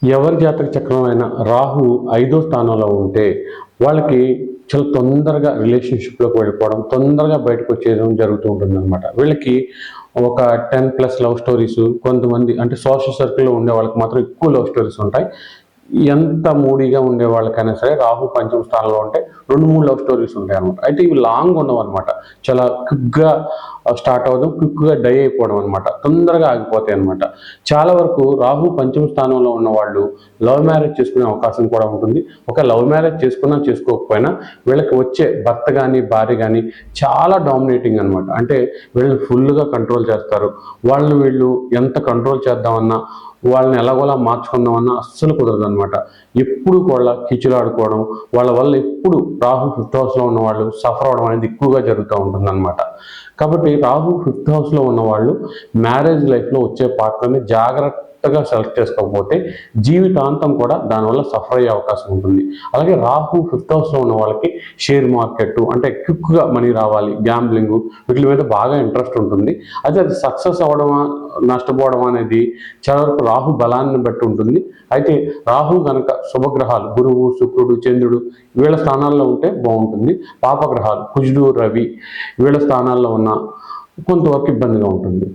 ఎవరి జాతక చక్రం అయినా రాహు 5వ స్థానంలో ఉంటే వాళ్ళకి చాలా తొందరగా రిలేషన్షిప్లోకి వెళ్ళిపోవడం, తొందరగా బయటకు వచ్చేయడం జరుగుతూ ఉంటుందన్నమాట. వీళ్ళకి ఒక 10+ లవ్ స్టోరీస్, కొంతమంది అంటే సోషల్ సర్కిల్లో ఉండే వాళ్ళకి మాత్రం ఎక్కువ లవ్ స్టోరీస్ ఉంటాయి. ఎంత మూడీగా ఉండే వాళ్ళకైనా సరే రాహు పంచమ స్థానంలో ఉంటే 2-3 లవ్ స్టోరీస్ ఉంటాయి అనమాట. అయితే ఇవి లాంగ్ ఉండవు అనమాట. చాలా క్విక్గా స్టార్ట్ అవ్వడం, క్విక్గా డై అయిపోవడం అనమాట. తొందరగా ఆగిపోతాయి అనమాట. చాలా వరకు రాహు పంచమ స్థానంలో ఉన్న వాళ్ళు లవ్ మ్యారేజ్ చేసుకునే అవకాశం కూడా ఉంటుంది. ఒక లవ్ మ్యారేజ్ చేసుకున్నా చేసుకోకపోయినా వీళ్ళకి వచ్చే భర్త కానీ భార్య కానీ చాలా డామినేటింగ్ అనమాట. అంటే వీళ్ళని ఫుల్గా కంట్రోల్ చేస్తారు. వాళ్ళని వీళ్ళు ఎంత కంట్రోల్ చేద్దామన్నా, వాళ్ళని ఎలాగోలా మార్చుకుందామన్నా అస్సలు కుదరదు అనమాట. ఎప్పుడు కూడా కిచులాడుకోవడం, వాళ్ళ వల్ల ఎప్పుడు రాహు 5th హౌస్లో ఉన్న వాళ్ళు సఫర్ అవడం అనేది ఎక్కువగా జరుగుతూ ఉంటుందన్నమాట. కాబట్టి రాహు 5th హౌస్లో ఉన్న వాళ్ళు మ్యారేజ్ లైఫ్లో వచ్చే పార్ట్నర్ని జాగ్రత్తగా సెలెక్ట్ చేసుకోకపోతే జీవితాంతం కూడా దానివల్ల సఫర్ అయ్యే అవకాశం ఉంటుంది. అలాగే రాహు 5th హౌస్లో ఉన్న వాళ్ళకి షేర్ మార్కెట్ అంటే క్విక్గా మనీ రావాలి, గ్యాంబ్లింగ్ వీటి మీద బాగా ఇంట్రెస్ట్ ఉంటుంది. అయితే అది సక్సెస్ అవ్వడమా నష్టపోవడం అనేది చాలా వరకు రాహు బలాన్ని బట్టి ఉంటుంది. అయితే రాహు కనుక శుభగ్రహాలు గురువు, శుక్రుడు, చంద్రుడు వీళ్ళ స్థానాల్లో ఉంటే బాగుంటుంది. పాపగ్రహాలు కుజుడు, రవి వీళ్ళ స్థానాల్లో ఉన్న కొంతవరకు ఇబ్బందిగా ఉంటుంది.